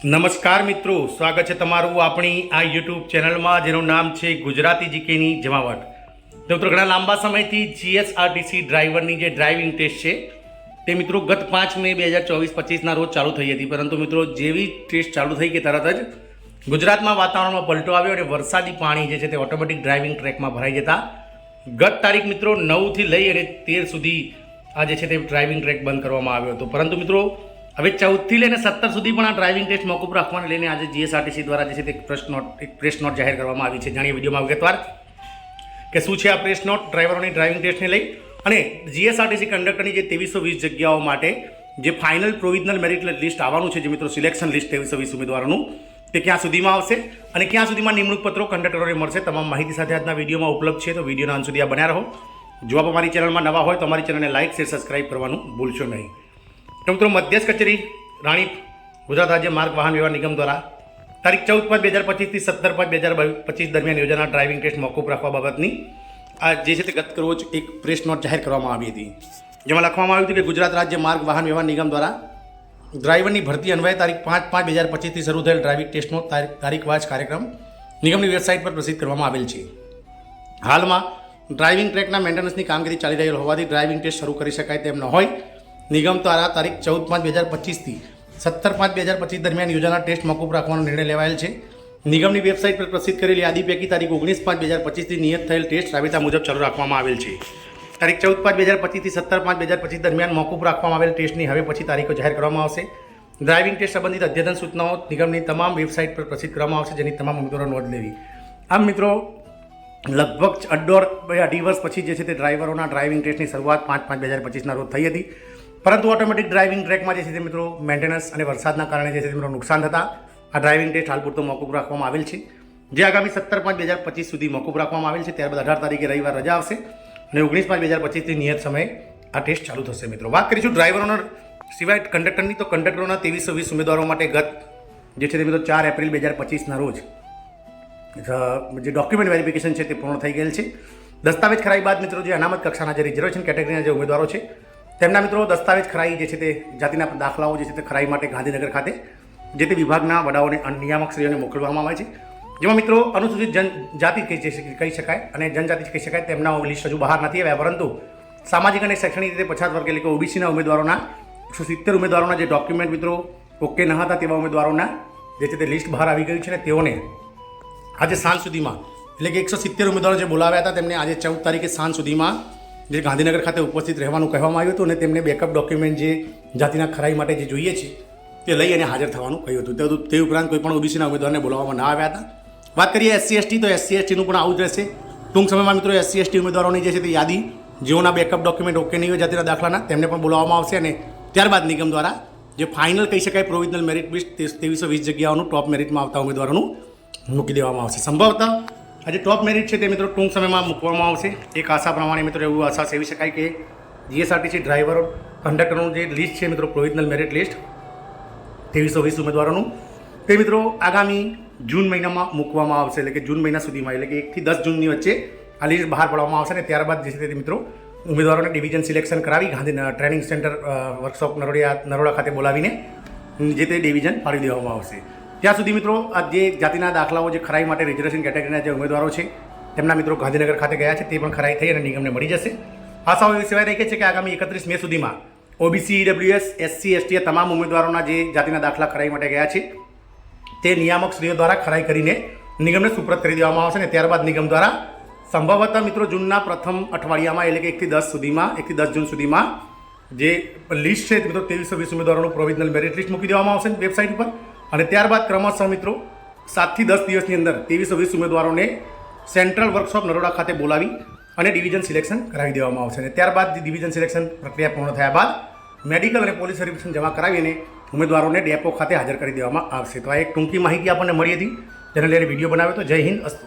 નમસ્કાર મિત્રો, સ્વાગત છે તમારું આપણી આ યુટ્યુબ ચેનલમાં જેનું નામ છે ગુજરાતી જીકેની જમાવટ. તો મિત્રો ઘણા લાંબા સમયથી જીએસઆરટીસી ડ્રાઈવરની જે ડ્રાઇવિંગ ટેસ્ટ છે તે મિત્રો ગત 5 મે 2024-25ના રોજ ચાલુ થઈ હતી. પરંતુ મિત્રો જેવી ટેસ્ટ ચાલુ થઈ કે તરત જ ગુજરાતમાં વાતાવરણમાં પલટો આવ્યો અને વરસાદી પાણી જે છે તે ઓટોમેટિક ડ્રાઇવિંગ ટ્રેકમાં ભરાઈ જતા ગત તારીખ મિત્રો 9થી લઈ અને 13 સુધી આ જે છે તે ડ્રાઇવિંગ ટ્રેક બંધ કરવામાં આવ્યો હતો. પરંતુ મિત્રો હવે 14થી લઈને 17 સુધી પણ આ ડ્રાઇવિંગ ટેસ્ટ મોકૂફ રાખવાને લઈને આજે જીએસઆરટીસી દ્વારા જે છે તે પ્રેસ નોટ જાહેર કરવામાં આવી છે. જાણીએ વિડીયોમાં વિગતવાર કે શું છે આ પ્રેસ નોટ ડ્રાઈવરોની ડ્રાઇવિંગ ટેસ્ટને લઈ અને જીએસઆરટીસી કંડક્ટરની જે 2320 જગ્યાઓ માટે જે ફાઇનલ પ્રોવિઝનલ મેરિટ લિસ્ટ આવવાનું છે, જે મિત્રો સિલેક્શન લિસ્ટ 2320 ઉમેદવારોનું, તે ક્યાં સુધીમાં આવશે અને ક્યાં સુધીમાં નિમણૂક પત્રો કંડક્ટરોને મળશે, તમામ માહિતી સાથે આજના વિડીયોમાં ઉપલબ્ધ છે. તો વિડીયોના અંત સુધી આ બન્યા રહો. જો આપ અમારી ચેનલમાં નવા હોય તો અમારી ચેનલને લાઇક, શેર, સબસ્ક્રાઇબ કરવાનું ભૂલશો નહીં. તો મિત્રો મધ્યસ્થ કચેરી રાણીપ ગુજરાત રાજ્ય માર્ગ વાહન વ્યવહાર નિગમ દ્વારા તારીખ 14/5/2025 થી 17/5/2025 દરમિયાન યોજાનાર ડ્રાઇવિંગ ટેસ્ટ મોકૂફ રાખવા બાબતની આ જે છે તે ગત રોજ એક પ્રેસ નોટ જાહેર કરવામાં આવી હતી, જેમાં લખવામાં આવ્યું હતું કે ગુજરાત રાજ્ય માર્ગ વાહન વ્યવહાર નિગમ દ્વારા ડ્રાઈવરની ભરતી અન્વયે તારીખ 5/5/2025 થી શરૂ થયેલ ડ્રાઇવિંગ ટેસ્ટનો તારીખવાઇઝ કાર્યક્રમ નિગમની વેબસાઇટ પર પ્રસિદ્ધ કરવામાં આવેલ છે. હાલમાં ડ્રાઇવિંગ ટ્રેકના મેન્ટેનન્સની કામગીરી ચાલી રહેલ હોવાથી ડ્રાઇવિંગ ટેસ્ટ શરૂ કરી શકાય તેમ ન હોય નિગમ દ્વારા તારીખ 14/5/2025 થી 17/5/2025 દરમિયાન યોજાનાર ટેસ્ટ મોકૂફ રાખવાનો નિર્ણય લેવાયેલ છે. નિગમની વેબસાઇટ પર પ્રસિદ્ધ કરેલી યાદી પૈકી તારીખ 19/5/2025 થી નિયત થયેલ ટેસ્ટ રાબેતા મુજબ ચાલુ રાખવામાં આવેલ છે. તારીખ 14/5/2025 થી 17/5/2025 દરમિયાન મોકૂફ રાખવામાં આવેલ ટેસ્ટની હવે પછી તારીખો જાહેર કરવામાં આવશે. ડ્રાઇવિંગ ટેસ્ટ સંબંધિત અદ્યતન સૂચનાઓ નિગમની તમામ વેબસાઇટ પર પ્રસિદ્ધ કરવામાં આવશે, જેની તમામ ઉમેદવારો નોંધ લેવી. આમ મિત્રો લગભગ 1.5 વર્ષ પછી જે છે તે ડ્રાઈવરોના ડ્રાઇવિંગ ટેસ્ટની શરૂઆત 5/5/2025ના રોજ થઈ હતી. પરંતુ ઓટોમેટિક ડ્રાઇવિંગ ટ્રેકમાં જે છે તે મિત્રો મેન્ટેનન્સ અને વરસાદના કારણે જે છે તે મિત્રો નુકસાન થતાં આ ડ્રાઇવિંગ ટેસ્ટ હાલ પૂરતો મોકૂફ રાખવામાં આવેલ છે, જે આગામી 17/5/2025 સુધી મોકૂફ રાખવામાં આવેલ છે. ત્યારબાદ 18 તારીખે રવિવાર રજા આવશે અને 19/5/2025 થી નિયત સમયે આ ટેસ્ટ ચાલુ થશે. મિત્રો વાત કરીશું ડ્રાઈવરોના સિવાય કંડક્ટરની, તો કંડક્ટરોના 2320 ઉમેદવારો માટે ગત જે છે તે મિત્રો 4 એપ્રિલ 2025ના રોજ જે ડોક્યુમેન્ટ વેરિફિકેશન છે તે પૂર્ણ થઈ ગયેલ છે. દસ્તાવેજ ખરાઈ બાદ મિત્રો જે અનામત કક્ષાના જે રિઝર્વેશન કેટેગરીના જે ઉમેદવારો છે તેમના મિત્રો દસ્તાવેજ ખરાઈ જે છે તે જાતિના દાખલાઓ જે છે તે ખરાઈ માટે ગાંધીનગર ખાતે જે તે વિભાગના વડાઓને નિયામકશ્રીઓને મોકલવામાં આવે છે, જેમાં મિત્રો અનુસૂચિત જનજાતિ કહી શકાય અને જનજાતિ કહી શકાય તેમના લિસ્ટ હજુ બહાર નથી આવ્યા. પરંતુ સામાજિક અને શૈક્ષણિક રીતે પછાત વર્ગ એટલે કે ઓબીસીના ઉમેદવારોના 170 ઉમેદવારોના જે ડોક્યુમેન્ટ મિત્રો ઓકે ન હતા તેવા ઉમેદવારોના જે છે તે લિસ્ટ બહાર આવી ગયું છે અને તેઓને આજે સાંજ સુધીમાં એટલે કે 170 ઉમેદવારો જે બોલાવ્યા હતા તેમને આજે 14 તારીખે સાંજ સુધીમાં જે ગાંધીનગર ખાતે ઉપસ્થિત રહેવાનું કહેવામાં આવ્યું હતું અને તેમને બેકઅપ ડોક્યુમેન્ટ જે જાતિના ખરાઈ માટે જે જોઈએ છે તે લઈ અને હાજર થવાનું કહ્યું હતું. તે ઉપરાંત કોઈ પણ ઓબીસીના ઉમેદવારને બોલાવવામાં ના આવ્યા હતા. વાત કરીએ SC ST, તો SC STનું પણ આવું જ રહેશે. ટૂંક સમયમાં મિત્રો SC ST ઉમેદવારોની જે છે તે યાદી, જેઓના બેકઅપ ડોક્યુમેન્ટ ઓકે નહીં હોય જાતિના દાખલાના, તેમને પણ બોલાવવામાં આવશે અને ત્યારબાદ નિગમ દ્વારા જે ફાઇનલ કહી શકાય પ્રોવિઝનલ મેરિટ લિસ્ટ 2320 જગ્યાઓનું ટોપ મેરિટમાં આવતા ઉમેદવારોનું મૂકી દેવામાં આવશે. સંભવતઃ આજે ટોપ મેરિટ છે તે મિત્રો ટૂંક સમયમાં મૂકવામાં આવશે. એક આશા પ્રમાણે મિત્રો એવું આશા સેવી શકાય કે જીએસઆરટીસી ડ્રાઈવરો કંડક્ટરનું જે લિસ્ટ છે મિત્રો પ્રોવિઝનલ મેરિટ લિસ્ટ 2320 ઉમેદવારોનું, તે મિત્રો આગામી જૂન મહિનામાં મૂકવામાં આવશે. એટલે કે જૂન મહિના સુધીમાં, એટલે કે 1 થી 10 જૂનની વચ્ચે આ લિસ્ટ બહાર પાડવામાં આવશે અને ત્યારબાદ જે છે તે મિત્રો ઉમેદવારોને ડિવિઝન સિલેક્શન કરાવી Gandhi training centre workshop Naroda ખાતે બોલાવીને જે તે ડિવિઝન પાડી દેવામાં આવશે. ત્યાં સુધી મિત્રો આ જે જાતિના દાખલાઓ જે ખરાઈ માટે રિઝર્વેશન કેટેગરીના જે ઉમેદવારો છે તેમના મિત્રો ગાંધીનગર ખાતે ગયા છે તે પણ ખરાઈ થઈ અને નિગમને મળી જશે. આશાઓ એવી સિવાય રહી છે કે આગામી 31 મે સુધીમાં ઓબીસી, EWS, SC ST તમામ ઉમેદવારોના જે જાતિના દાખલા ખરાઈ માટે ગયા છે તે નિયામક શ્રીઓ દ્વારા ખરાઈ કરીને નિગમને સુપ્રત કરી દેવામાં આવશે અને ત્યારબાદ નિગમ દ્વારા સંભવતઃ મિત્રો જૂનના પ્રથમ અઠવાડિયામાં એટલે કે 1 થી 10 જૂન સુધીમાં જે લિસ્ટ છે મિત્રો 2320 ઉમેદવારોનું પ્રોવિઝનલ મેરિટ લિસ્ટ મૂકી દેવામાં આવશે વેબસાઇટ ઉપર અને ત્યારબાદ ક્રમશઃ મિત્રો 7 થી 10 દિવસની અંદર 2320 ઉમેદવારોને સેન્ટ્રલ વર્કશોપ નરોડા ખાતે બોલાવી અને ડિવિઝન સિલેક્શન કરાવી દેવામાં આવશે અને ત્યારબાદ ડિવિઝન સિલેક્શન પ્રક્રિયા પૂર્ણ થયા બાદ મેડિકલ અને પોલીસ વેરિફિકેશન જમા કરાવીને ઉમેદવારોને ડેપો ખાતે હાજર કરી દેવામાં આવશે. તો આ એક ટૂંકી માહિતી આપણને મળી હતી, જેને લઈને વિડીયો બનાવ્યો. તો જય હિન્દ, અસ્તુ.